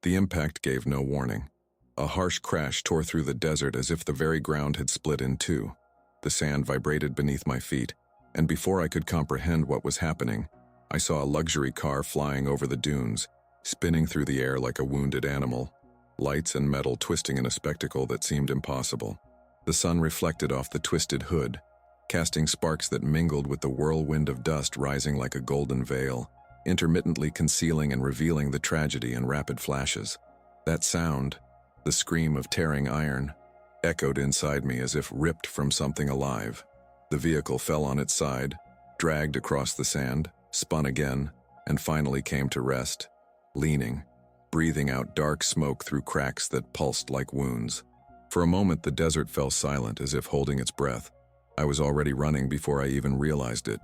The impact gave no warning. A harsh crash tore through the desert as if the very ground had split in two. The sand vibrated beneath my feet, and before I could comprehend what was happening, I saw a luxury car flying over the dunes, spinning through the air like a wounded animal, lights and metal twisting in a spectacle that seemed impossible. The sun reflected off the twisted hood, casting sparks that mingled with the whirlwind of dust rising like a golden veil, intermittently concealing and revealing the tragedy in rapid flashes. That sound, the scream of tearing iron, echoed inside me as if ripped from something alive. The vehicle fell on its side, dragged across the sand, spun again, and finally came to rest, leaning, breathing out dark smoke through cracks that pulsed like wounds. For a moment the desert fell silent as if holding its breath. I was already running before I even realized it.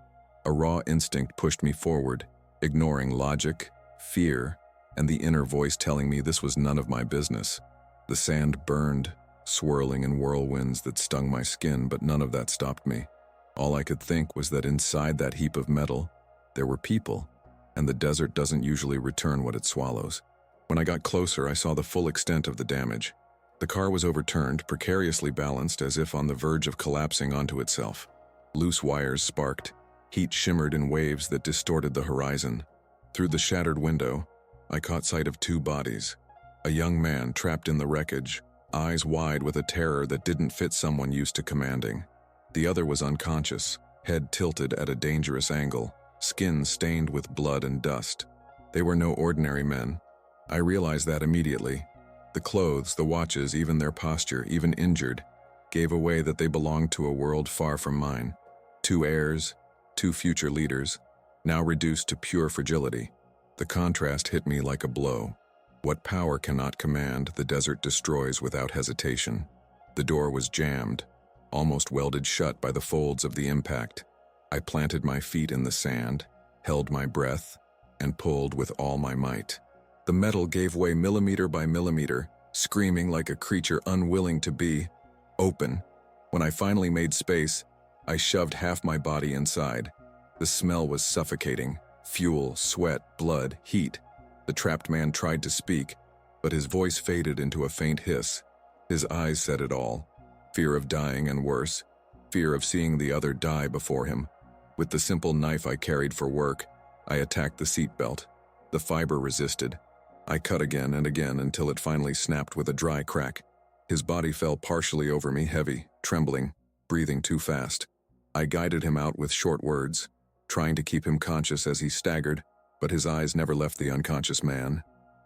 A raw instinct pushed me forward, ignoring logic, fear, and the inner voice telling me this was none of my business. The sand burned, swirling in whirlwinds that stung my skin, but none of that stopped me. All I could think was that inside that heap of metal, there were people, and the desert doesn't usually return what it swallows. When I got closer, I saw the full extent of the damage. The car was overturned, precariously balanced as if on the verge of collapsing onto itself. Loose wires sparked, heat shimmered in waves that distorted the horizon. Through the shattered window, I caught sight of two bodies. A young man trapped in the wreckage, eyes wide with a terror that didn't fit someone used to commanding. The other was unconscious, head tilted at a dangerous angle, skin stained with blood and dust. They were no ordinary men. I realized that immediately. The clothes, the watches, even their posture, even injured, gave away that they belonged to a world far from mine. Two heirs, two future leaders, now reduced to pure fragility. The contrast hit me like a blow. What power cannot command, the desert destroys without hesitation. The door was jammed, almost welded shut by the folds of the impact. I planted my feet in the sand, held my breath, and pulled with all my might. The metal gave way millimeter by millimeter, screaming like a creature unwilling to be open. When I finally made space, I shoved half my body inside. The smell was suffocating. Fuel, sweat, blood, heat. The trapped man tried to speak, but his voice faded into a faint hiss. His eyes said it all. Fear of dying and worse. Fear of seeing the other die before him. With the simple knife I carried for work, I attacked the seatbelt. The fiber resisted. I cut again and again until it finally snapped with a dry crack. His body fell partially over me, heavy, trembling, breathing too fast. I guided him out with short words, trying to keep him conscious as he staggered, but his eyes never left the unconscious man.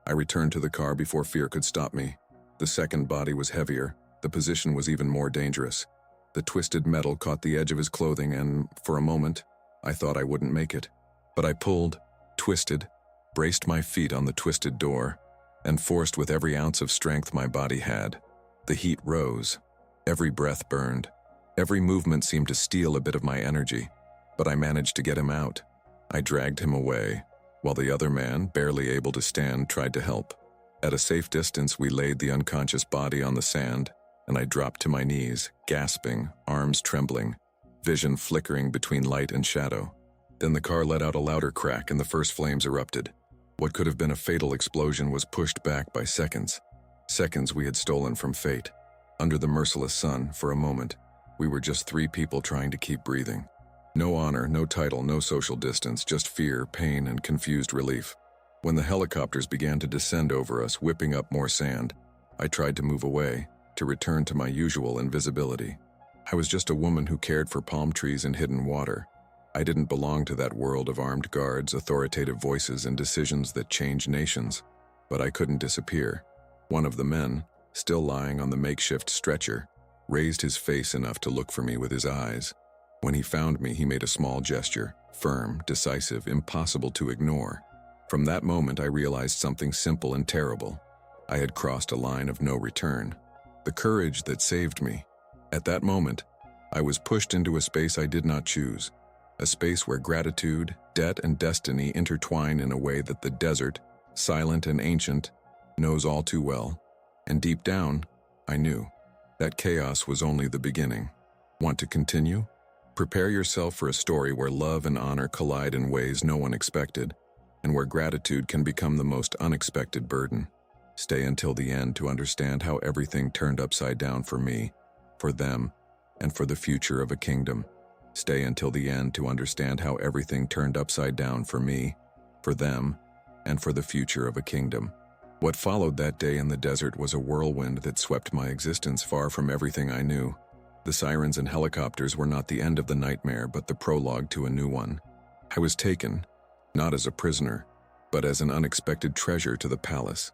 I returned to the car before fear could stop me. The second body was heavier. The position was even more dangerous. The twisted metal caught the edge of his clothing and, for a moment, I thought I wouldn't make it. But I pulled, twisted, braced my feet on the twisted door, and forced with every ounce of strength my body had. The heat rose. Every breath burned. Every movement seemed to steal a bit of my energy, but I managed to get him out. I dragged him away, while the other man, barely able to stand, tried to help. At a safe distance, we laid the unconscious body on the sand, and I dropped to my knees, gasping, arms trembling, vision flickering between light and shadow. Then the car let out a louder crack and the first flames erupted. What could have been a fatal explosion was pushed back by seconds. Seconds we had stolen from fate. Under the merciless sun, for a moment, we were just three people trying to keep breathing. No honor, no title, no social distance, just fear, pain, and confused relief. When the helicopters began to descend over us, whipping up more sand, I tried to move away, to return to my usual invisibility. I was just a woman who cared for palm trees and hidden water. I didn't belong to that world of armed guards, authoritative voices, and decisions that change nations. But I couldn't disappear. One of the men, still lying on the makeshift stretcher, raised his face enough to look for me with his eyes. When he found me, he made a small gesture, firm, decisive, impossible to ignore. From that moment, I realized something simple and terrible. I had crossed a line of no return. The courage that saved me. At that moment, I was pushed into a space I did not choose. A space where gratitude, debt, and destiny intertwine in a way that the desert, silent and ancient, knows all too well. And deep down, I knew that chaos was only the beginning. Want to continue? Prepare yourself for a story where love and honor collide in ways no one expected, and where gratitude can become the most unexpected burden. Stay until the end to understand how everything turned upside down for me, for them, and for the future of a kingdom. Stay until the end to understand how everything turned upside down for me, for them, and for the future of a kingdom. What followed that day in the desert was a whirlwind that swept my existence far from everything I knew. The sirens and helicopters were not the end of the nightmare, but the prologue to a new one. I was taken, not as a prisoner, but as an unexpected treasure to the palace,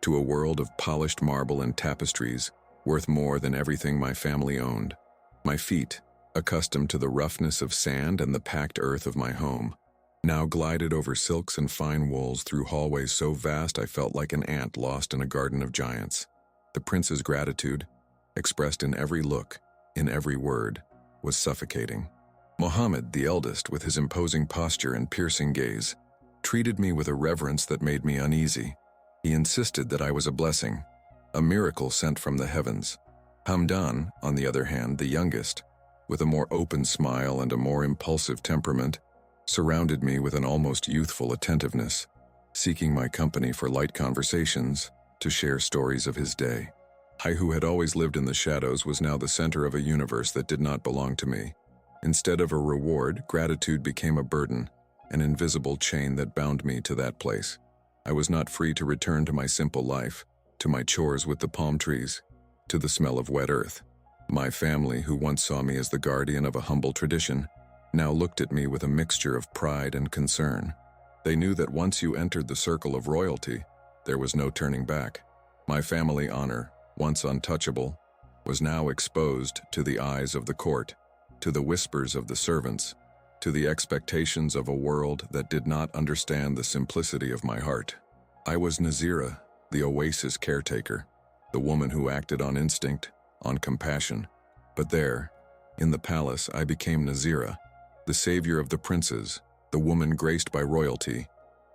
to a world of polished marble and tapestries, worth more than everything my family owned. My feet, accustomed to the roughness of sand and the packed earth of my home, now glided over silks and fine wools through hallways so vast I felt like an ant lost in a garden of giants. The prince's gratitude, expressed in every look, in every word, was suffocating. Mohammed, the eldest, with his imposing posture and piercing gaze, treated me with a reverence that made me uneasy. He insisted that I was a blessing, a miracle sent from the heavens. Hamdan, on the other hand, the youngest, with a more open smile and a more impulsive temperament, surrounded me with an almost youthful attentiveness, seeking my company for light conversations, to share stories of his day. I, who had always lived in the shadows, was now the center of a universe that did not belong to me. Instead of a reward, gratitude became a burden, an invisible chain that bound me to that place. I was not free to return to my simple life, to my chores with the palm trees, to the smell of wet earth. My family, who once saw me as the guardian of a humble tradition, now looked at me with a mixture of pride and concern. They knew that once you entered the circle of royalty, there was no turning back. My family honor, once untouchable, was now exposed to the eyes of the court, to the whispers of the servants, to the expectations of a world that did not understand the simplicity of my heart. I was Nazira, the oasis caretaker, the woman who acted on instinct, on compassion. But there, in the palace, I became Nazira, the savior of the princes, the woman graced by royalty,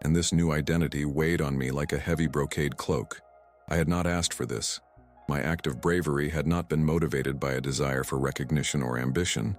and this new identity weighed on me like a heavy brocade cloak. I had not asked for this. My act of bravery had not been motivated by a desire for recognition or ambition,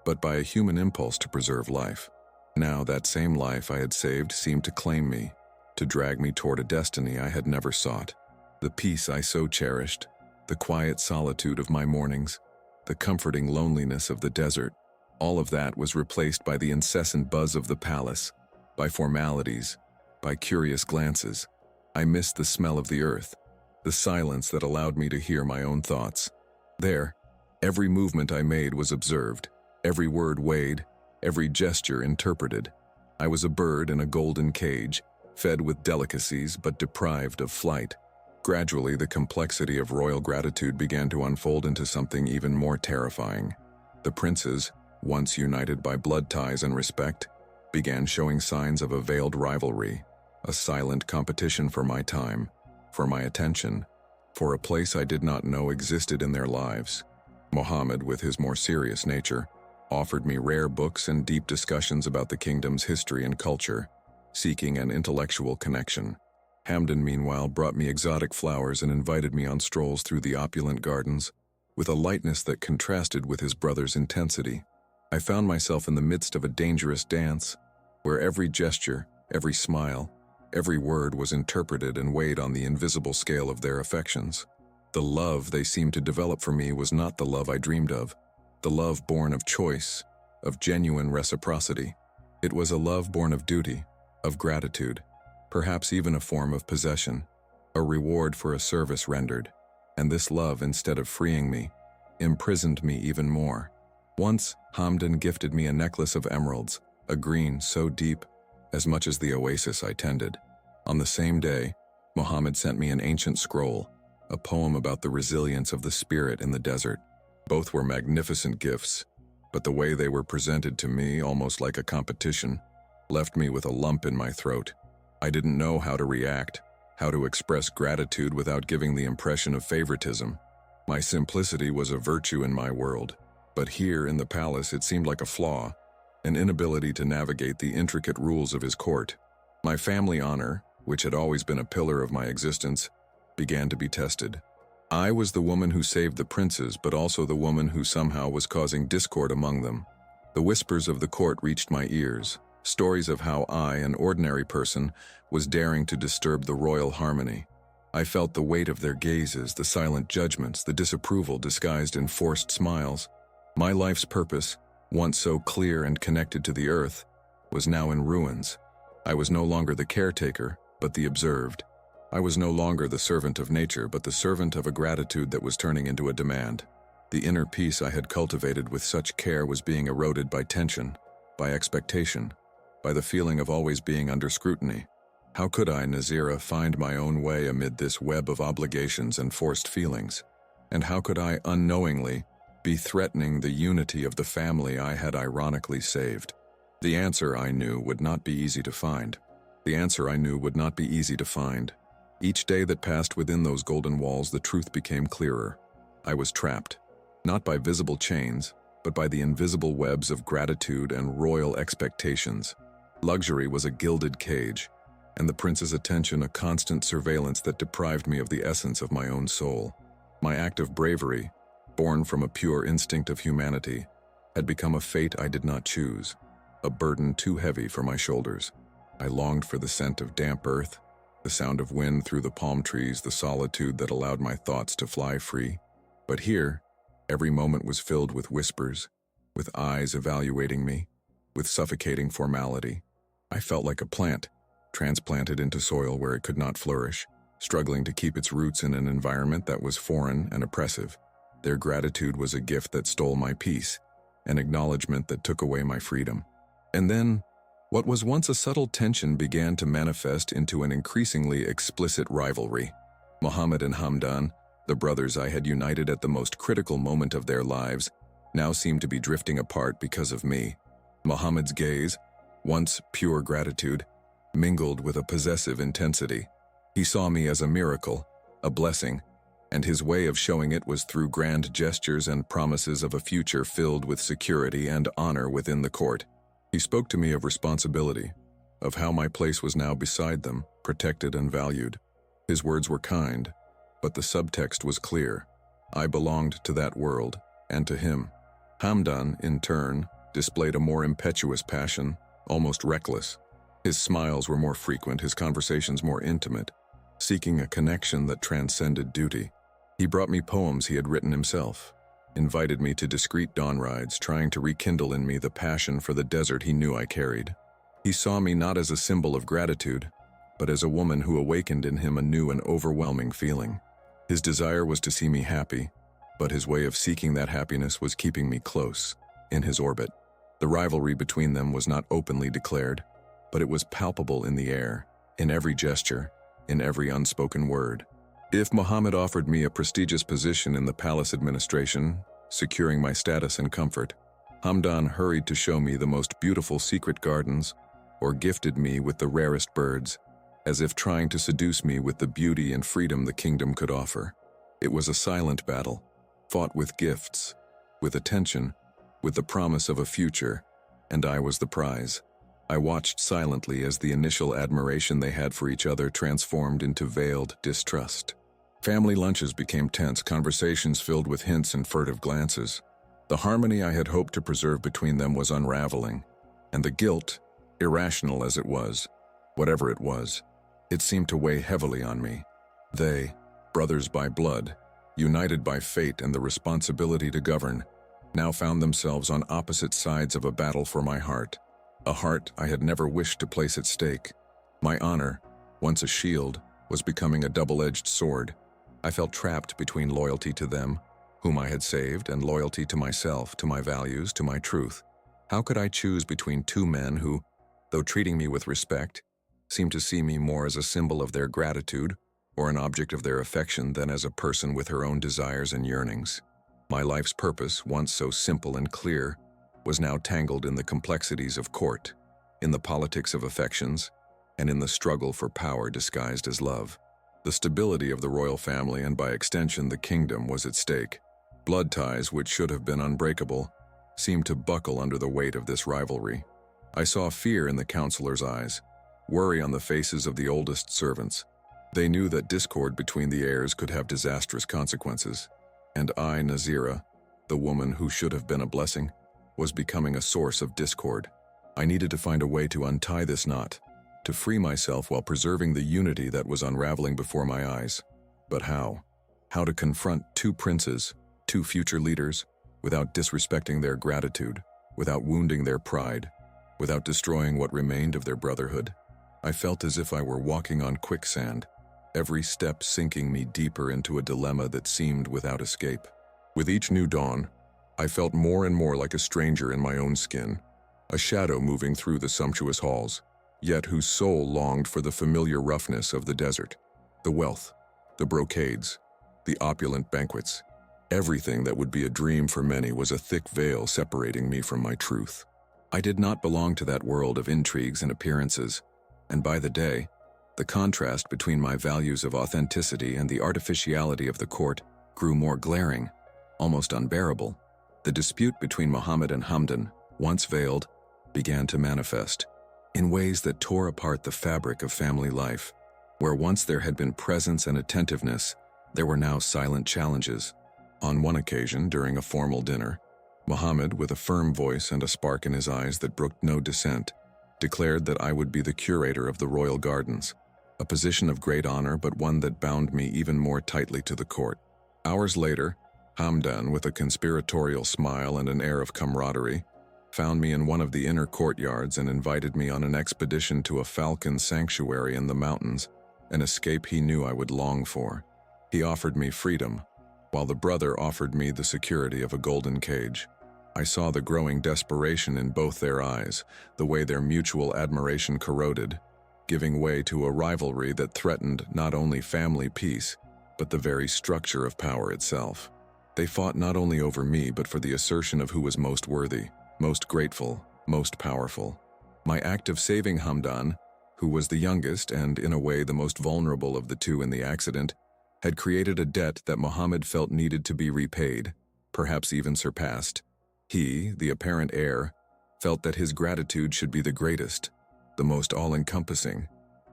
but by a human impulse to preserve life. Now that same life I had saved seemed to claim me, to drag me toward a destiny I had never sought. The peace I so cherished, the quiet solitude of my mornings, the comforting loneliness of the desert, all of that was replaced by the incessant buzz of the palace, by formalities, by curious glances. I missed the smell of the earth, the silence that allowed me to hear my own thoughts. There, every movement I made was observed, every word weighed, every gesture interpreted. I was a bird in a golden cage, fed with delicacies but deprived of flight. Gradually, the complexity of royal gratitude began to unfold into something even more terrifying. The princes, once united by blood ties and respect, began showing signs of a veiled rivalry, a silent competition for my time, for my attention, for a place I did not know existed in their lives. Mohammed, with his more serious nature, offered me rare books and deep discussions about the kingdom's history and culture, seeking an intellectual connection. Hamdan, meanwhile, brought me exotic flowers and invited me on strolls through the opulent gardens, with a lightness that contrasted with his brother's intensity. I found myself in the midst of a dangerous dance, where every gesture, every smile, every word was interpreted and weighed on the invisible scale of their affections. The love they seemed to develop for me was not the love I dreamed of, the love born of choice, of genuine reciprocity. It was a love born of duty, of gratitude, perhaps even a form of possession, a reward for a service rendered. And this love, instead of freeing me, imprisoned me even more. Once, Hamdan gifted me a necklace of emeralds, a green so deep, as much as the oasis I tended. On the same day, Mohammed sent me an ancient scroll, a poem about the resilience of the spirit in the desert. Both were magnificent gifts, but the way they were presented to me, almost like a competition, left me with a lump in my throat. I didn't know how to react, how to express gratitude without giving the impression of favoritism. My simplicity was a virtue in my world, but here in the palace it seemed like a flaw, an inability to navigate the intricate rules of his court. My family honor, which had always been a pillar of my existence, began to be tested. I was the woman who saved the princes, but also the woman who somehow was causing discord among them. The whispers of the court reached my ears, stories of how I, an ordinary person, was daring to disturb the royal harmony. I felt the weight of their gazes, the silent judgments, the disapproval disguised in forced smiles. My life's purpose, once so clear and connected to the earth, was now in ruins. I was no longer the caretaker, but the observed. I was no longer the servant of nature, but the servant of a gratitude that was turning into a demand. The inner peace I had cultivated with such care was being eroded by tension, by expectation, by the feeling of always being under scrutiny. How could I, Nazira, find my own way amid this web of obligations and forced feelings? And how could I, unknowingly, be threatening the unity of the family I had ironically saved? The answer, I knew, would not be easy to find. Each day that passed within those golden walls, the truth became clearer. I was trapped, not by visible chains, but by the invisible webs of gratitude and royal expectations. Luxury was a gilded cage, and the prince's attention a constant surveillance that deprived me of the essence of my own soul. My act of bravery, born from a pure instinct of humanity, had become a fate I did not choose, a burden too heavy for my shoulders. I longed for the scent of damp earth, the sound of wind through the palm trees, the solitude that allowed my thoughts to fly free. But here, every moment was filled with whispers, with eyes evaluating me, with suffocating formality. I felt like a plant, transplanted into soil where it could not flourish, struggling to keep its roots in an environment that was foreign and oppressive. Their gratitude was a gift that stole my peace, an acknowledgement that took away my freedom. And then, what was once a subtle tension began to manifest into an increasingly explicit rivalry. Muhammad and Hamdan, the brothers I had united at the most critical moment of their lives, now seemed to be drifting apart because of me. Muhammad's gaze, once pure gratitude, mingled with a possessive intensity. He saw me as a miracle, a blessing, and his way of showing it was through grand gestures and promises of a future filled with security and honor within the court. He spoke to me of responsibility, of how my place was now beside them, protected and valued. His words were kind, but the subtext was clear. I belonged to that world, and to him. Hamdan, in turn, displayed a more impetuous passion, almost reckless. His smiles were more frequent, his conversations more intimate, seeking a connection that transcended duty. He brought me poems he had written himself, invited me to discreet dawn rides, trying to rekindle in me the passion for the desert he knew I carried. He saw me not as a symbol of gratitude, but as a woman who awakened in him a new and overwhelming feeling. His desire was to see me happy, but his way of seeking that happiness was keeping me close, in his orbit. The rivalry between them was not openly declared, but it was palpable in the air, in every gesture, in every unspoken word. If Muhammad offered me a prestigious position in the palace administration, securing my status and comfort, Hamdan hurried to show me the most beautiful secret gardens or gifted me with the rarest birds, as if trying to seduce me with the beauty and freedom the kingdom could offer. It was a silent battle, fought with gifts, with attention, with the promise of a future, and I was the prize. I watched silently as the initial admiration they had for each other transformed into veiled distrust. Family lunches became tense, conversations filled with hints and furtive glances. The harmony I had hoped to preserve between them was unraveling, and the guilt, irrational as it was, whatever it was, it seemed to weigh heavily on me. They, brothers by blood, united by fate and the responsibility to govern, now found themselves on opposite sides of a battle for my heart. A heart I had never wished to place at stake. My honor, once a shield, was becoming a double-edged sword. I felt trapped between loyalty to them, whom I had saved, and loyalty to myself, to my values, to my truth. How could I choose between two men who, though treating me with respect, seemed to see me more as a symbol of their gratitude or an object of their affection than as a person with her own desires and yearnings? My life's purpose, once so simple and clear, was now tangled in the complexities of court, in the politics of affections, and in the struggle for power disguised as love. The stability of the royal family and by extension the kingdom was at stake. Blood ties, which should have been unbreakable, seemed to buckle under the weight of this rivalry. I saw fear in the counselors' eyes, worry on the faces of the oldest servants. They knew that discord between the heirs could have disastrous consequences, and I, Nazira, the woman who should have been a blessing, was becoming a source of discord. I needed to find a way to untie this knot, to free myself while preserving the unity that was unraveling before my eyes. But how? How to confront two princes, two future leaders, without disrespecting their gratitude, without wounding their pride, without destroying what remained of their brotherhood? I felt as if I were walking on quicksand, every step sinking me deeper into a dilemma that seemed without escape. With each new dawn, I felt more and more like a stranger in my own skin, a shadow moving through the sumptuous halls, yet whose soul longed for the familiar roughness of the desert, the wealth, the brocades, the opulent banquets. Everything that would be a dream for many was a thick veil separating me from my truth. I did not belong to that world of intrigues and appearances, and by the day, the contrast between my values of authenticity and the artificiality of the court grew more glaring, almost unbearable. The dispute between Muhammad and Hamdan, once veiled, began to manifest in ways that tore apart the fabric of family life. Where once there had been presence and attentiveness, there were now silent challenges. On one occasion, during a formal dinner, Muhammad, with a firm voice and a spark in his eyes that brooked no dissent, declared that I would be the curator of the royal gardens, a position of great honor but one that bound me even more tightly to the court. Hours later, Hamdan, with a conspiratorial smile and an air of camaraderie, found me in one of the inner courtyards and invited me on an expedition to a falcon sanctuary in the mountains, an escape he knew I would long for. He offered me freedom, while the brother offered me the security of a golden cage. I saw the growing desperation in both their eyes, the way their mutual admiration corroded, giving way to a rivalry that threatened not only family peace, but the very structure of power itself. They fought not only over me, but for the assertion of who was most worthy, most grateful, most powerful. My act of saving Hamdan, who was the youngest and, in a way, the most vulnerable of the two in the accident, had created a debt that Muhammad felt needed to be repaid, perhaps even surpassed. He, the apparent heir, felt that his gratitude should be the greatest, the most all-encompassing.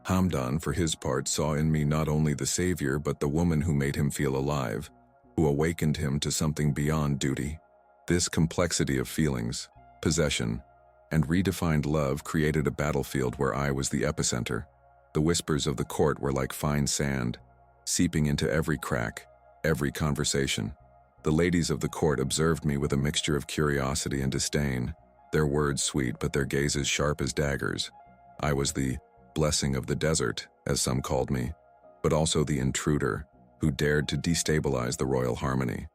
Hamdan, for his part, saw in me not only the savior but the woman who made him feel alive, who awakened him to something beyond duty. This complexity of feelings, possession, and redefined love created a battlefield where I was the epicenter. The whispers of the court were like fine sand, seeping into every crack, every conversation. The ladies of the court observed me with a mixture of curiosity and disdain, their words sweet but their gazes sharp as daggers. I was the blessing of the desert, as some called me, but also the intruder who dared to destabilize the royal harmony.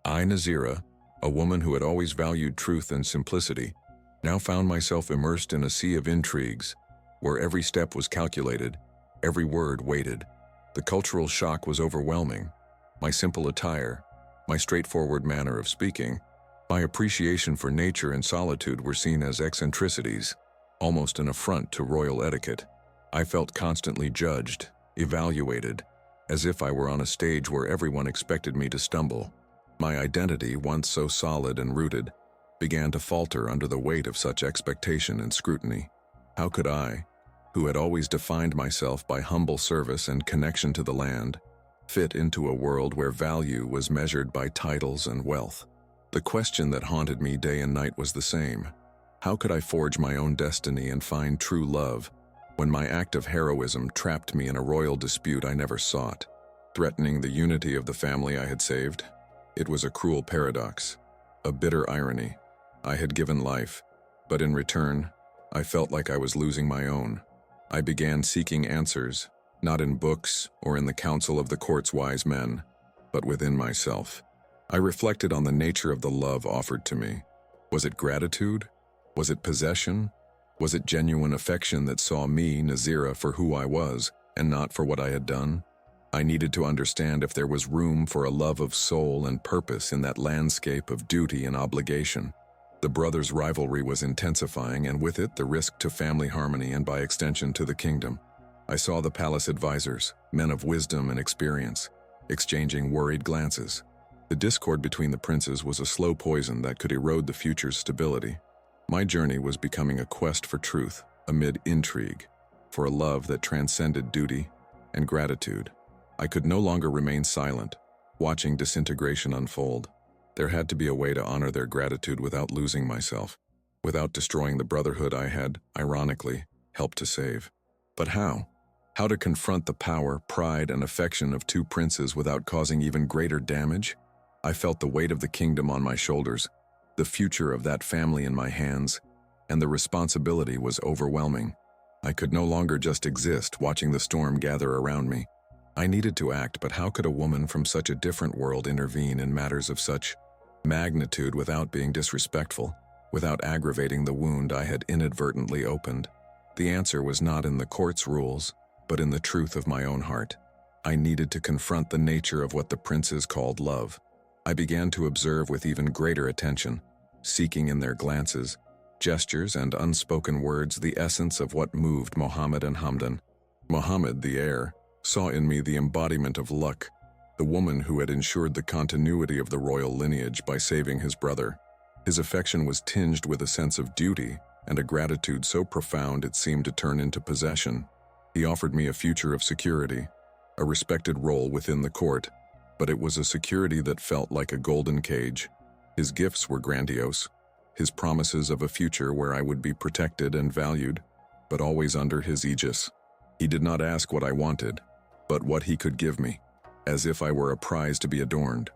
I, Nazira, a woman who had always valued truth and simplicity, now found myself immersed in a sea of intrigues, where every step was calculated, every word weighted. The cultural shock was overwhelming. My simple attire, my straightforward manner of speaking, my appreciation for nature and solitude were seen as eccentricities, almost an affront to royal etiquette. I felt constantly judged, evaluated, as if I were on a stage where everyone expected me to stumble. My identity, once so solid and rooted, began to falter under the weight of such expectation and scrutiny. How could I, who had always defined myself by humble service and connection to the land, fit into a world where value was measured by titles and wealth? The question that haunted me day and night was the same. How could I forge my own destiny and find true love when my act of heroism trapped me in a royal dispute I never sought, threatening the unity of the family I had saved? It was a cruel paradox, a bitter irony. I had given life, but in return, I felt like I was losing my own. I began seeking answers, not in books or in the counsel of the court's wise men, but within myself. I reflected on the nature of the love offered to me. Was it gratitude? Was it possession? Was it genuine affection that saw me, Nazira, for who I was, and not for what I had done? I needed to understand if there was room for a love of soul and purpose in that landscape of duty and obligation. The brothers' rivalry was intensifying, and with it the risk to family harmony and by extension to the kingdom. I saw the palace advisors, men of wisdom and experience, exchanging worried glances. The discord between the princes was a slow poison that could erode the future's stability. My journey was becoming a quest for truth, amid intrigue, for a love that transcended duty and gratitude. I could no longer remain silent, watching disintegration unfold. There had to be a way to honor their gratitude without losing myself, without destroying the brotherhood I had, ironically, helped to save. But how? How to confront the power, pride, and affection of two princes without causing even greater damage? I felt the weight of the kingdom on my shoulders, the future of that family in my hands, and the responsibility was overwhelming. I could no longer just exist, watching the storm gather around me. I needed to act, but how could a woman from such a different world intervene in matters of such magnitude without being disrespectful, without aggravating the wound I had inadvertently opened? The answer was not in the court's rules, but in the truth of my own heart. I needed to confront the nature of what the princes called love. I began to observe with even greater attention, seeking in their glances, gestures, and unspoken words the essence of what moved Mohammed and Hamdan. Mohammed, the heir, saw in me the embodiment of luck, the woman who had ensured the continuity of the royal lineage by saving his brother. His affection was tinged with a sense of duty and a gratitude so profound it seemed to turn into possession. He offered me a future of security, a respected role within the court, but it was a security that felt like a golden cage. His gifts were grandiose, his promises of a future where I would be protected and valued, but always under his aegis. He did not ask what I wanted, but what he could give me, as if I were a prize to be adorned.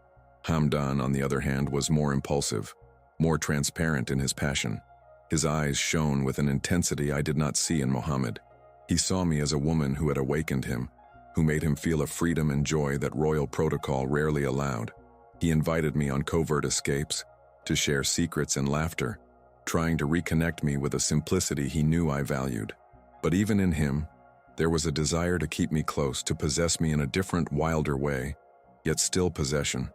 Hamdan, on the other hand, was more impulsive, more transparent in his passion. His eyes shone with an intensity I did not see in Mohammed. He saw me as a woman who had awakened him, who made him feel a freedom and joy that royal protocol rarely allowed. He invited me on covert escapes, to share secrets and laughter, trying to reconnect me with a simplicity he knew I valued. But even in him, there was a desire to keep me close, to possess me in a different, wilder way, yet still possession.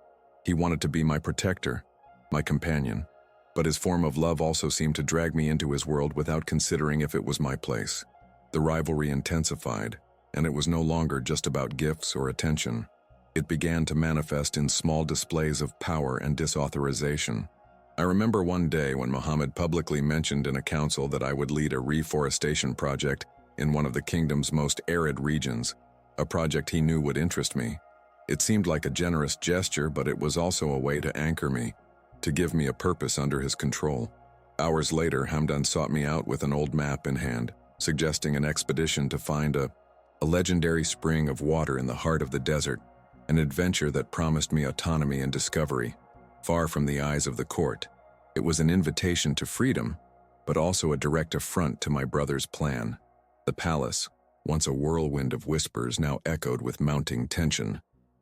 He wanted to be my protector, my companion, but his form of love also seemed to drag me into his world without considering if it was my place. The rivalry intensified, and it was no longer just about gifts or attention. It began to manifest in small displays of power and disauthorization. I remember one day when Muhammad publicly mentioned in a council that I would lead a reforestation project in one of the kingdom's most arid regions, a project he knew would interest me. It seemed like a generous gesture, but it was also a way to anchor me, to give me a purpose under his control. Hours later, Hamdan sought me out with an old map in hand, suggesting an expedition to find a legendary spring of water in the heart of the desert, an adventure that promised me autonomy and discovery, far from the eyes of the court. It was an invitation to freedom, but also a direct affront to my brother's plan. The palace, once a whirlwind of whispers, now echoed with mounting tension.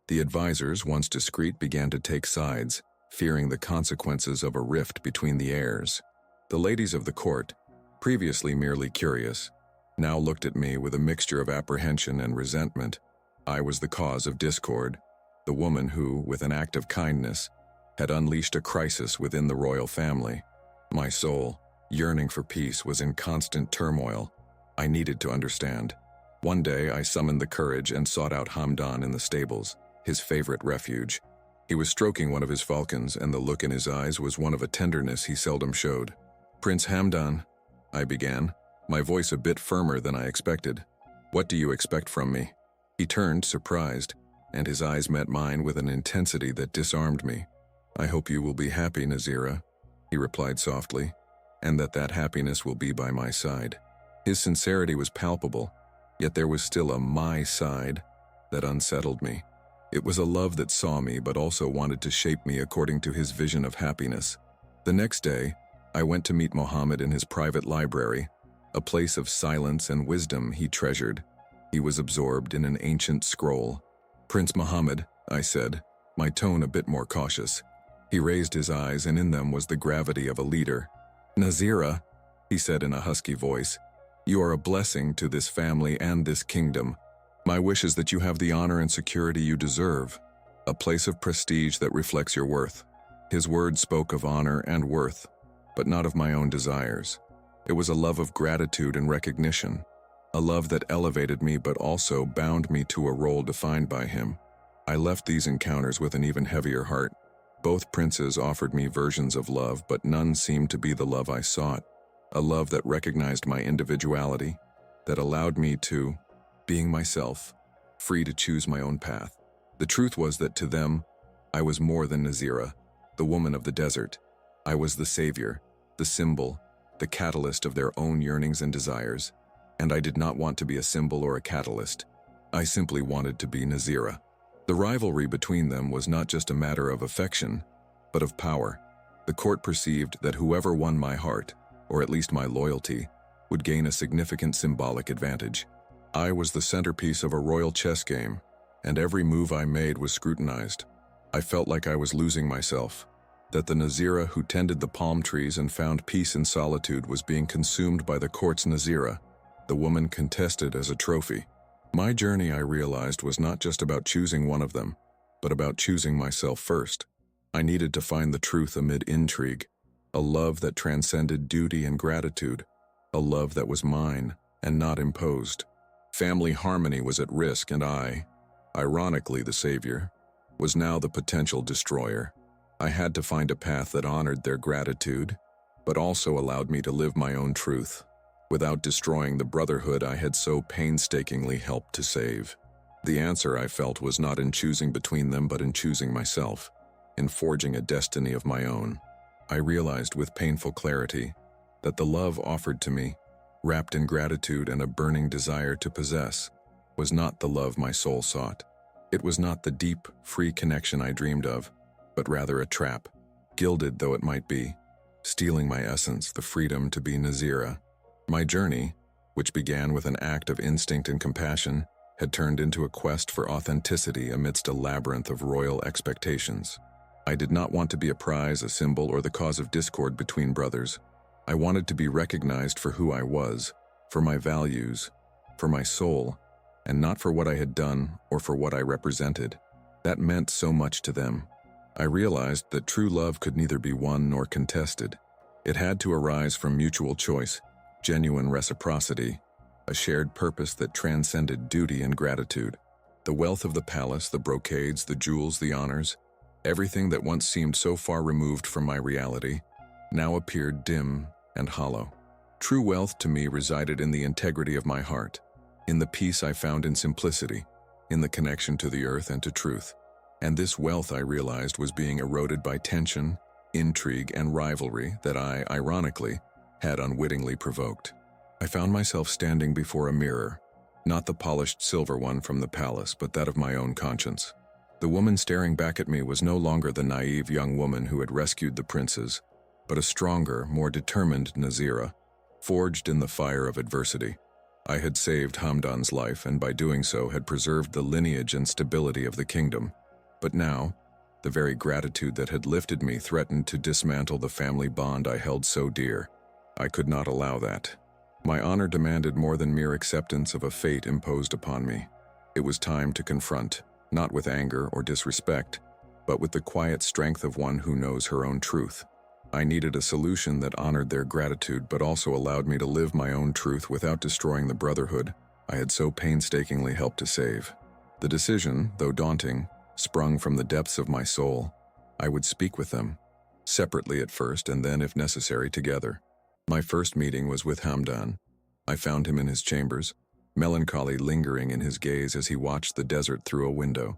The advisors, once discreet, began to take sides, fearing the consequences of a rift between the heirs. The ladies of the court, previously merely curious, now looked at me with a mixture of apprehension and resentment. I was the cause of discord, the woman who, with an act of kindness, had unleashed a crisis within the royal family. My soul, yearning for peace, was in constant turmoil. I needed to understand. One day I summoned the courage and sought out Hamdan in the stables, his favorite refuge. He was stroking one of his falcons, and the look in his eyes was one of a tenderness he seldom showed. "Prince Hamdan," I began, my voice a bit firmer than I expected. "What do you expect from me?" He turned, surprised, and his eyes met mine with an intensity that disarmed me. "I hope you will be happy, Nazira," he replied softly, "and that happiness will be by my side." His sincerity was palpable, yet there was still a my side that unsettled me. It was a love that saw me but also wanted to shape me according to his vision of happiness. The next day, I went to meet Mohammed in his private library, a place of silence and wisdom he treasured. He was absorbed in an ancient scroll. "Prince Mohammed," I said, my tone a bit more cautious. He raised his eyes, and in them was the gravity of a leader. "Nazira," he said in a husky voice, "you are a blessing to this family and this kingdom. My wish is that you have the honor and security you deserve, a place of prestige that reflects your worth." His words spoke of honor and worth, but not of my own desires. It was a love of gratitude and recognition, a love that elevated me but also bound me to a role defined by him. I left these encounters with an even heavier heart. Both princes offered me versions of love, but none seemed to be the love I sought. A love that recognized my individuality, that allowed me to being myself, free to choose my own path. The truth was that to them, I was more than Nazira, the woman of the desert. I was the savior, the symbol, the catalyst of their own yearnings and desires. And I did not want to be a symbol or a catalyst. I simply wanted to be Nazira. The rivalry between them was not just a matter of affection, but of power. The court perceived that whoever won my heart, or at least my loyalty, would gain a significant symbolic advantage. I was the centerpiece of a royal chess game, and every move I made was scrutinized. I felt like I was losing myself, that the Nazira who tended the palm trees and found peace in solitude was being consumed by the court's Nazira, the woman contested as a trophy. My journey, I realized, was not just about choosing one of them, but about choosing myself first. I needed to find the truth amid intrigue, a love that transcended duty and gratitude, a love that was mine and not imposed. Family harmony was at risk, and I, ironically the savior, was now the potential destroyer. I had to find a path that honored their gratitude, but also allowed me to live my own truth, without destroying the brotherhood I had so painstakingly helped to save. The answer, I felt, was not in choosing between them, but in choosing myself, in forging a destiny of my own. I realized with painful clarity that the love offered to me, wrapped in gratitude and a burning desire to possess, was not the love my soul sought. It was not the deep, free connection I dreamed of, but rather a trap, gilded though it might be, stealing my essence, the freedom to be Nazira. My journey, which began with an act of instinct and compassion, had turned into a quest for authenticity amidst a labyrinth of royal expectations. I did not want to be a prize, a symbol, or the cause of discord between brothers. I wanted to be recognized for who I was, for my values, for my soul, and not for what I had done or for what I represented. That meant so much to them. I realized that true love could neither be won nor contested. It had to arise from mutual choice, genuine reciprocity, a shared purpose that transcended duty and gratitude. The wealth of the palace, the brocades, the jewels, the honors, everything that once seemed so far removed from my reality, now appeared dim and hollow. True wealth to me resided in the integrity of my heart, in the peace I found in simplicity, in the connection to the earth and to truth. And this wealth, I realized, was being eroded by tension, intrigue, and rivalry that I, ironically, had unwittingly provoked. I found myself standing before a mirror, not the polished silver one from the palace, but that of my own conscience. The woman staring back at me was no longer the naive young woman who had rescued the princes, but a stronger, more determined Nazira, forged in the fire of adversity. I had saved Hamdan's life, and by doing so had preserved the lineage and stability of the kingdom. But now, the very gratitude that had lifted me threatened to dismantle the family bond I held so dear. I could not allow that. My honor demanded more than mere acceptance of a fate imposed upon me. It was time to confront, not with anger or disrespect, but with the quiet strength of one who knows her own truth. I needed a solution that honored their gratitude but also allowed me to live my own truth without destroying the brotherhood I had so painstakingly helped to save. The decision, though daunting, sprung from the depths of my soul. I would speak with them, separately at first and then, if necessary, together. My first meeting was with Hamdan. I found him in his chambers, melancholy lingering in his gaze as he watched the desert through a window.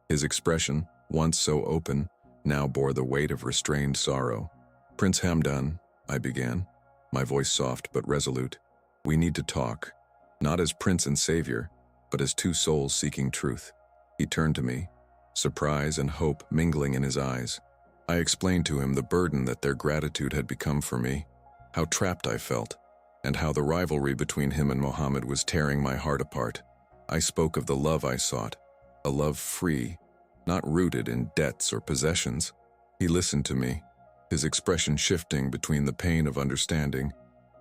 His expression, once so open, now bore the weight of restrained sorrow. "Prince Hamdan," I began, my voice soft but resolute, "we need to talk, not as prince and savior, but as two souls seeking truth." He turned to me, surprise and hope mingling in his eyes. I explained to him the burden that their gratitude had become for me, how trapped I felt, and how the rivalry between him and Mohammed was tearing my heart apart. I spoke of the love I sought, a love free, not rooted in debts or possessions. He listened to me, his expression shifting between the pain of understanding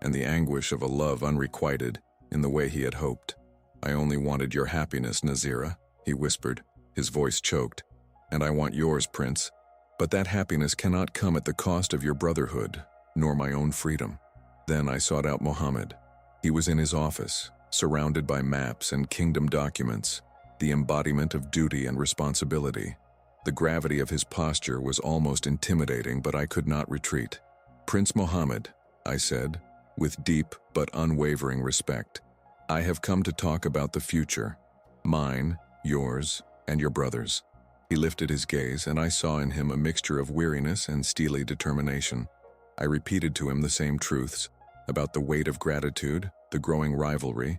and the anguish of a love unrequited in the way he had hoped. "I only wanted your happiness, Nazira," he whispered, his voice choked. "And I want yours, Prince. But that happiness cannot come at the cost of your brotherhood, nor my own freedom." Then I sought out Mohammed. He was in his office, surrounded by maps and kingdom documents, the embodiment of duty and responsibility. The gravity of his posture was almost intimidating, but I could not retreat. "Prince Mohammed," I said, with deep but unwavering respect, "I have come to talk about the future, mine, yours, and your brother's." He lifted his gaze, and I saw in him a mixture of weariness and steely determination. I repeated to him the same truths about the weight of gratitude, the growing rivalry,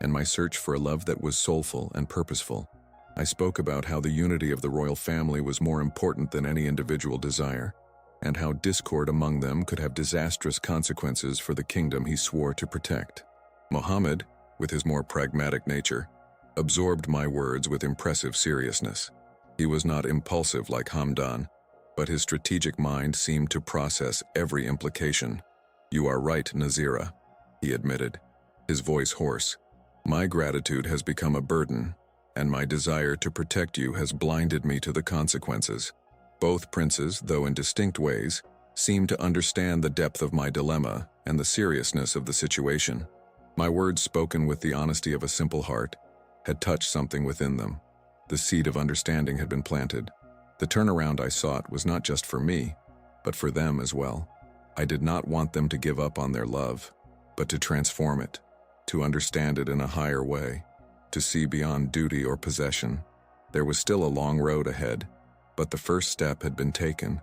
and my search for a love that was soulful and purposeful. I spoke about how the unity of the royal family was more important than any individual desire, and how discord among them could have disastrous consequences for the kingdom he swore to protect. Muhammad, with his more pragmatic nature, absorbed my words with impressive seriousness. He was not impulsive like Hamdan, but his strategic mind seemed to process every implication. "You are right, Nazira," he admitted, his voice hoarse. "My gratitude has become a burden, and my desire to protect you has blinded me to the consequences." Both princes, though in distinct ways, seemed to understand the depth of my dilemma and the seriousness of the situation. My words, spoken with the honesty of a simple heart, had touched something within them. The seed of understanding had been planted. The turnaround I sought was not just for me, but for them as well. I did not want them to give up on their love, but to transform it, to understand it in a higher way, to see beyond duty or possession. There was still a long road ahead, but the first step had been taken.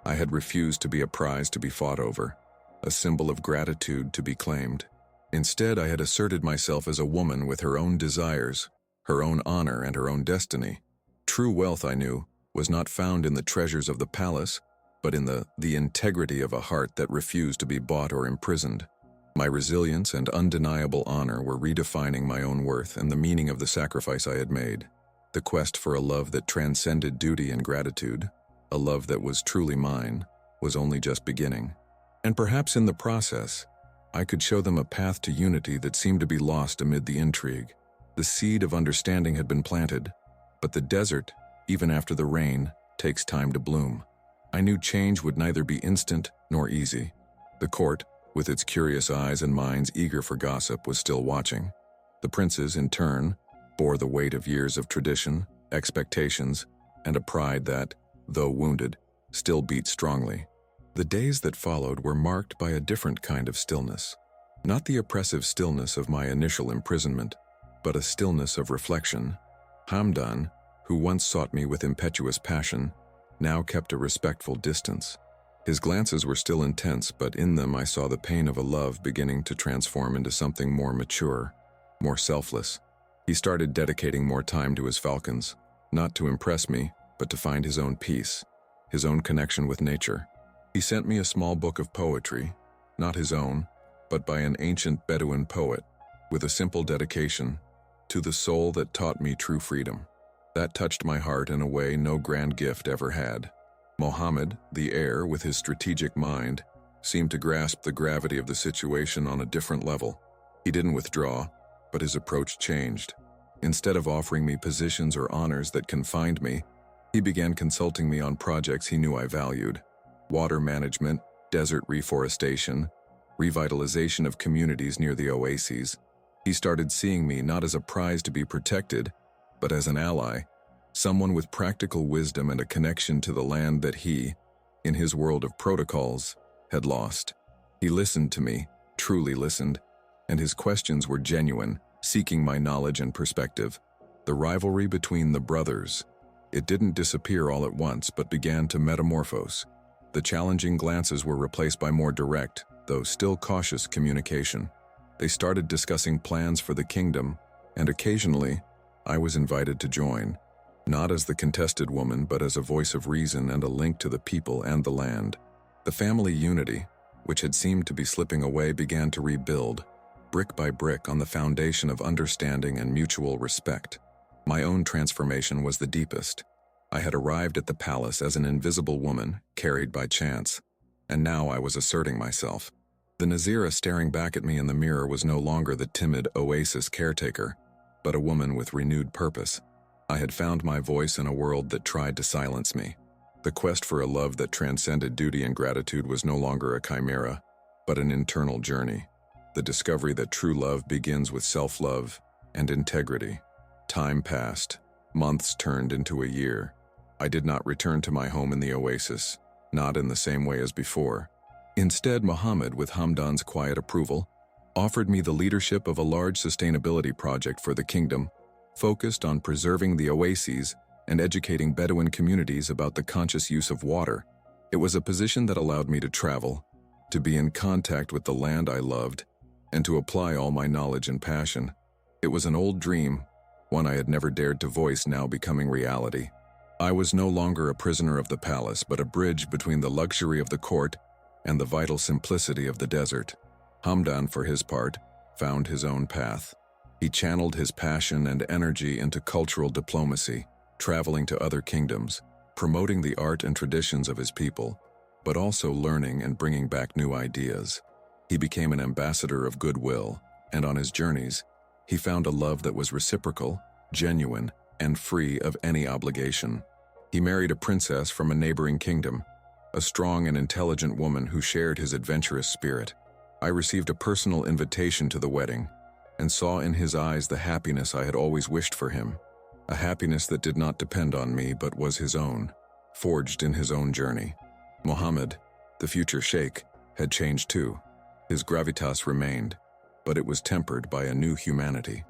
I had refused to be a prize to be fought over, a symbol of gratitude to be claimed. Instead, I had asserted myself as a woman with her own desires, her own honor, and her own destiny. True wealth, I knew, was not found in the treasures of the palace, but in the integrity of a heart that refused to be bought or imprisoned. My resilience and undeniable honor were redefining my own worth and the meaning of the sacrifice I had made. The quest for a love that transcended duty and gratitude, a love that was truly mine, was only just beginning. And perhaps in the process, I could show them a path to unity that seemed to be lost amid the intrigue. The seed of understanding had been planted, but the desert, even after the rain, takes time to bloom. I knew change would neither be instant nor easy. The court, with its curious eyes and minds eager for gossip, was still watching. The princes, in turn, bore the weight of years of tradition, expectations, and a pride that, though wounded, still beat strongly. The days that followed were marked by a different kind of stillness. Not the oppressive stillness of my initial imprisonment, but a stillness of reflection. Hamdan, who once sought me with impetuous passion, now kept a respectful distance. His glances were still intense, but in them I saw the pain of a love beginning to transform into something more mature, more selfless. He started dedicating more time to his falcons, not to impress me, but to find his own peace, his own connection with nature. He sent me a small book of poetry, not his own, but by an ancient Bedouin poet, with a simple dedication, "To the soul that taught me true freedom." That touched my heart in a way no grand gift ever had. Mohammed, the heir, with his strategic mind, seemed to grasp the gravity of the situation on a different level. He didn't withdraw, but his approach changed. Instead of offering me positions or honors that confined me, he began consulting me on projects he knew I valued: water management, desert reforestation, revitalization of communities near the oases. He started seeing me not as a prize to be protected, but as an ally, someone with practical wisdom and a connection to the land that he, in his world of protocols, had lost. He listened to me, truly listened, and his questions were genuine, seeking my knowledge and perspective. The rivalry between the brothers, it didn't disappear all at once, but began to metamorphose. The challenging glances were replaced by more direct, though still cautious, communication. They started discussing plans for the kingdom, and occasionally, I was invited to join, not as the contested woman, but as a voice of reason and a link to the people and the land. The family unity, which had seemed to be slipping away, began to rebuild, brick by brick, on the foundation of understanding and mutual respect. My own transformation was the deepest. I had arrived at the palace as an invisible woman, carried by chance, and now I was asserting myself. The Nazira staring back at me in the mirror was no longer the timid oasis caretaker, but a woman with renewed purpose. I had found my voice in a world that tried to silence me. The quest for a love that transcended duty and gratitude was no longer a chimera, but an internal journey. The discovery that true love begins with self-love and integrity. Time passed. Months turned into a year. I did not return to my home in the oasis, not in the same way as before. Instead, Muhammad, with Hamdan's quiet approval, offered me the leadership of a large sustainability project for the kingdom, focused on preserving the oases and educating Bedouin communities about the conscious use of water. It was a position that allowed me to travel, to be in contact with the land I loved, and to apply all my knowledge and passion. It was an old dream, one I had never dared to voice, now becoming reality. I was no longer a prisoner of the palace, but a bridge between the luxury of the court and the vital simplicity of the desert. Hamdan, for his part, found his own path. He channeled his passion and energy into cultural diplomacy, traveling to other kingdoms, promoting the art and traditions of his people, but also learning and bringing back new ideas. He became an ambassador of goodwill, and on his journeys, he found a love that was reciprocal, genuine, and free of any obligation. He married a princess from a neighboring kingdom, a strong and intelligent woman who shared his adventurous spirit. I received a personal invitation to the wedding, and saw in his eyes the happiness I had always wished for him, a happiness that did not depend on me but was his own, forged in his own journey. Mohammed, the future Sheikh, had changed too. His gravitas remained, but it was tempered by a new humanity.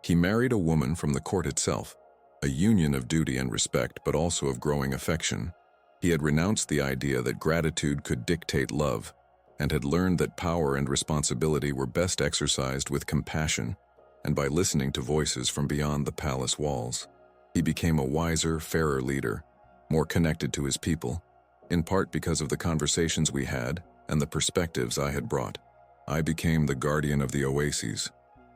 He married a woman from the court itself, a union of duty and respect, but also of growing affection. He had renounced the idea that gratitude could dictate love, and had learned that power and responsibility were best exercised with compassion and by listening to voices from beyond the palace walls. He became a wiser, fairer leader, more connected to his people, in part because of the conversations we had and the perspectives I had brought. I became the guardian of the oases,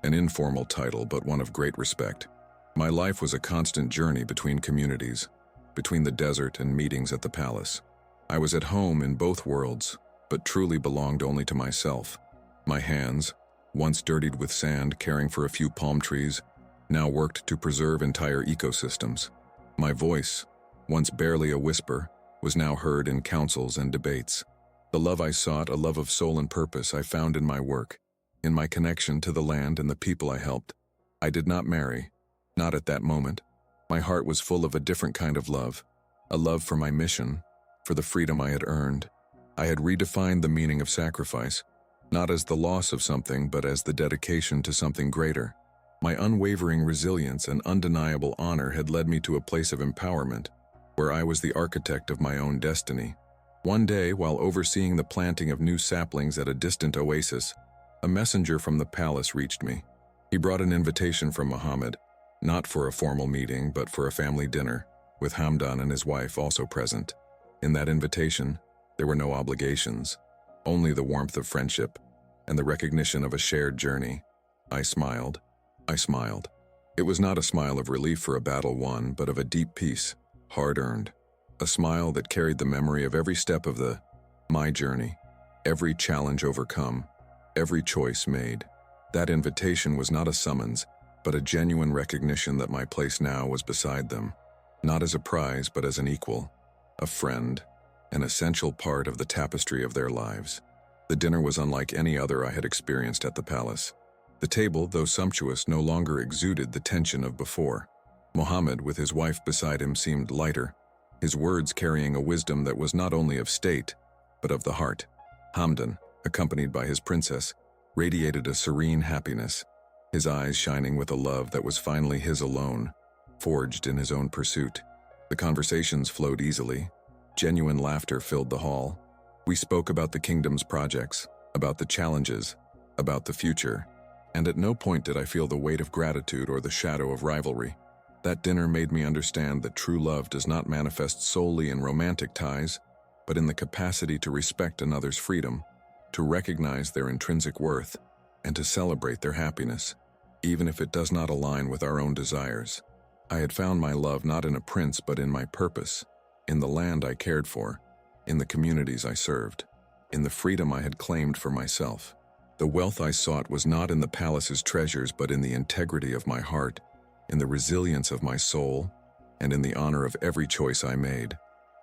an informal title but one of great respect. My life was a constant journey between communities, between the desert and meetings at the palace. I was at home in both worlds, but truly belonged only to myself. My hands, once dirtied with sand caring for a few palm trees, now worked to preserve entire ecosystems. My voice, once barely a whisper, was now heard in councils and debates. The love I sought, a love of soul and purpose, I found in my work, in my connection to the land and the people I helped. I did not marry, not at that moment. My heart was full of a different kind of love, a love for my mission, for the freedom I had earned. I had redefined the meaning of sacrifice, not as the loss of something, but as the dedication to something greater. My unwavering resilience and undeniable honor had led me to a place of empowerment, where I was the architect of my own destiny. One day, while overseeing the planting of new saplings at a distant oasis, a messenger from the palace reached me. He brought an invitation from Muhammad, not for a formal meeting, but for a family dinner, with Hamdan and his wife also present. In that invitation, there were no obligations, only the warmth of friendship and the recognition of a shared journey. I smiled. It was not a smile of relief for a battle won, but of a deep peace, hard-earned. A smile that carried the memory of every step of my journey, every challenge overcome, every choice made. That invitation was not a summons, but a genuine recognition that my place now was beside them, not as a prize, but as an equal, a friend, an essential part of the tapestry of their lives. The dinner was unlike any other I had experienced at the palace. The table, though sumptuous, no longer exuded the tension of before. Mohammed, with his wife beside him, seemed lighter, his words carrying a wisdom that was not only of state, but of the heart. Hamdan, accompanied by his princess, radiated a serene happiness, his eyes shining with a love that was finally his alone, forged in his own pursuit. The conversations flowed easily. Genuine laughter filled the hall. We spoke about the kingdom's projects, about the challenges, about the future, and at no point did I feel the weight of gratitude or the shadow of rivalry. That dinner made me understand that true love does not manifest solely in romantic ties, but in the capacity to respect another's freedom, to recognize their intrinsic worth, and to celebrate their happiness, even if it does not align with our own desires. I had found my love not in a prince, but in my purpose, in the land I cared for, in the communities I served, in the freedom I had claimed for myself. The wealth I sought was not in the palace's treasures, but in the integrity of my heart, in the resilience of my soul, and in the honor of every choice I made.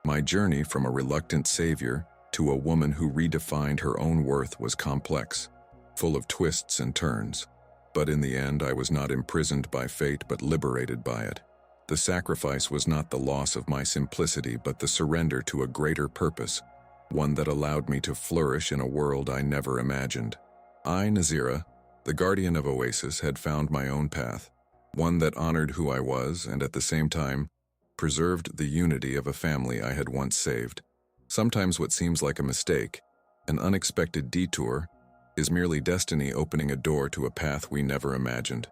My journey from a reluctant savior to a woman who redefined her own worth was complex, full of twists and turns. But in the end, I was not imprisoned by fate, but liberated by it. The sacrifice was not the loss of my simplicity, but the surrender to a greater purpose, one that allowed me to flourish in a world I never imagined. I, Nazira, the guardian of Oasis, had found my own path, one that honored who I was and at the same time preserved the unity of a family I had once saved. Sometimes what seems like a mistake, an unexpected detour, is merely destiny opening a door to a path we never imagined,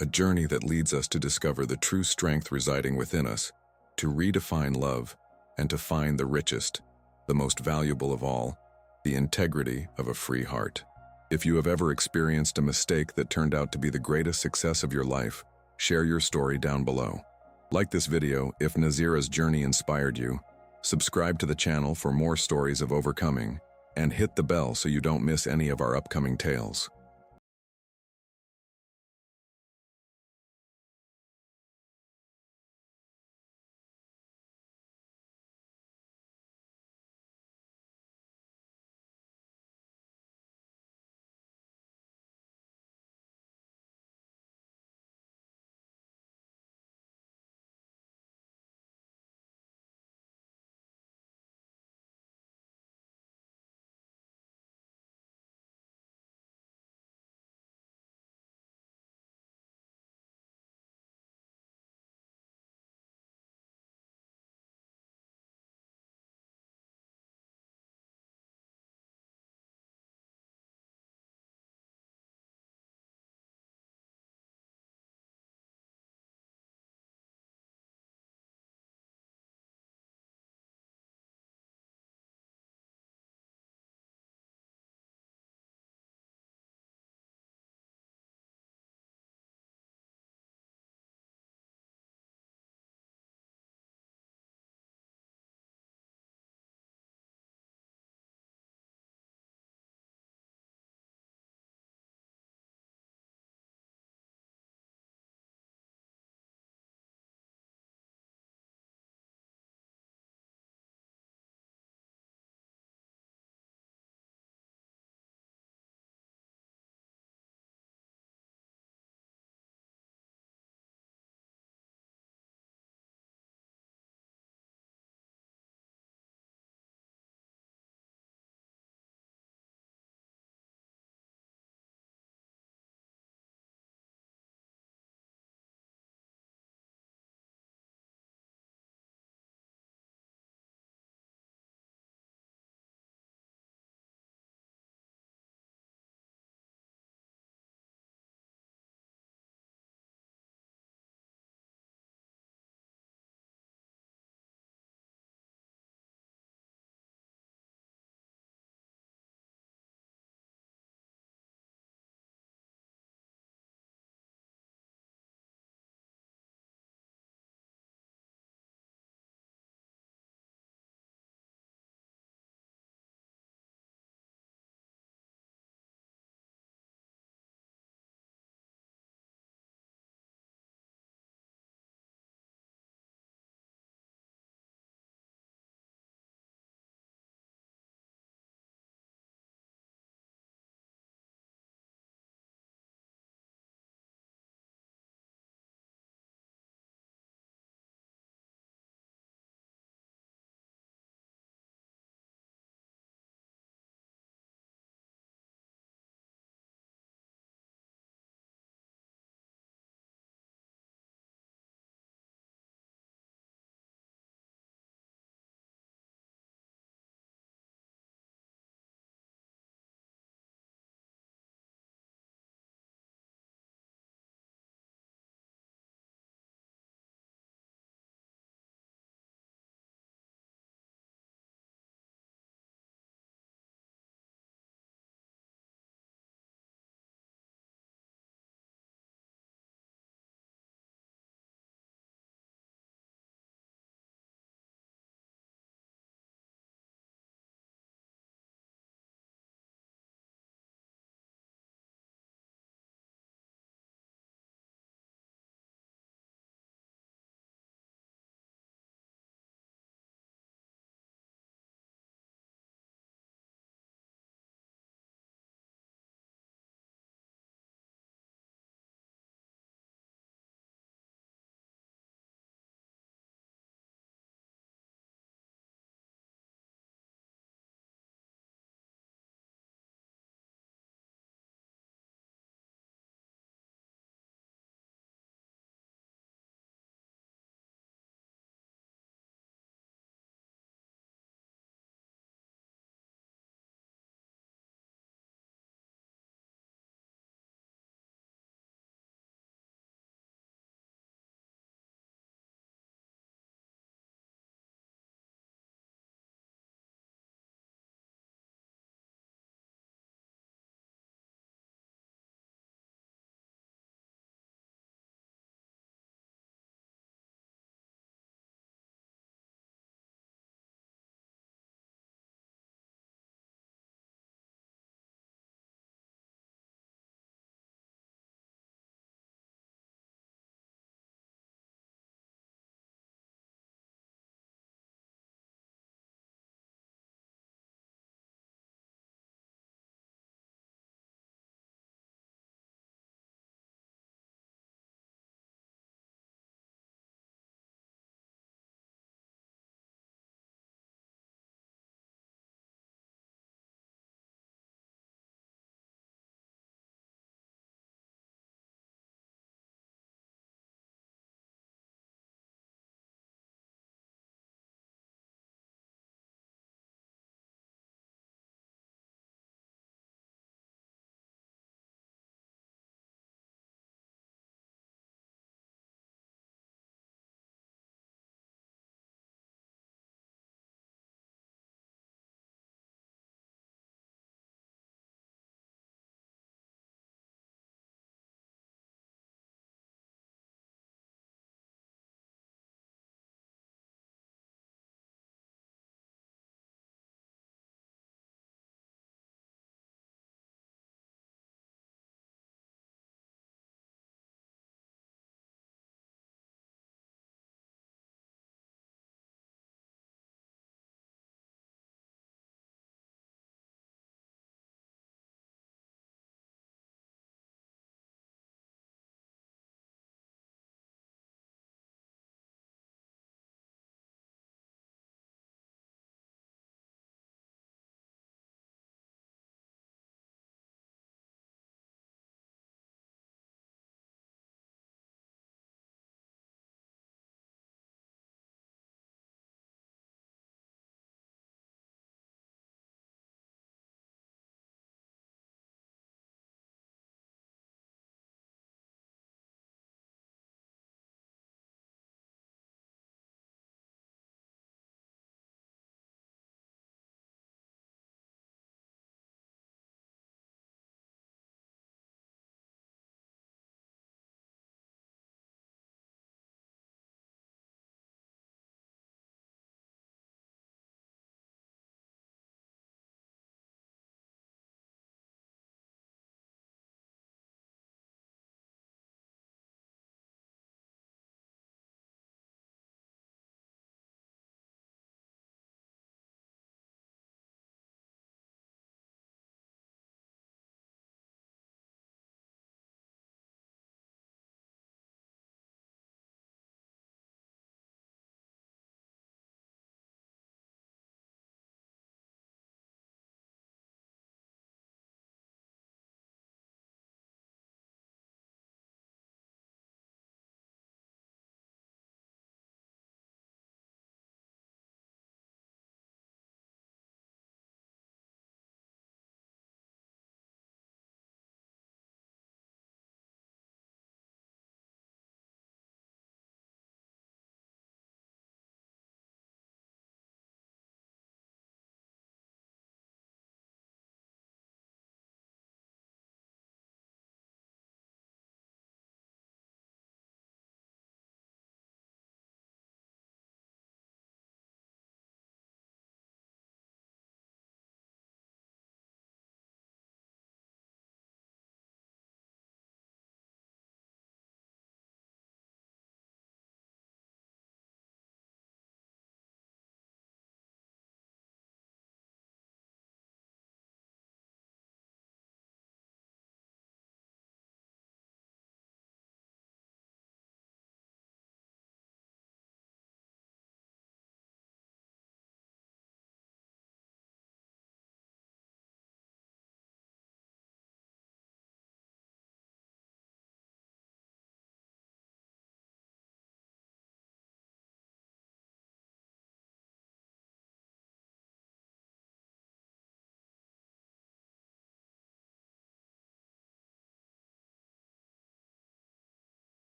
a journey that leads us to discover the true strength residing within us, to redefine love, and to find the richest, the most valuable of all, the integrity of a free heart. If you have ever experienced a mistake that turned out to be the greatest success of your life, share your story down below. Like this video if Nazira's journey inspired you, subscribe to the channel for more stories of overcoming, and hit the bell so you don't miss any of our upcoming tales.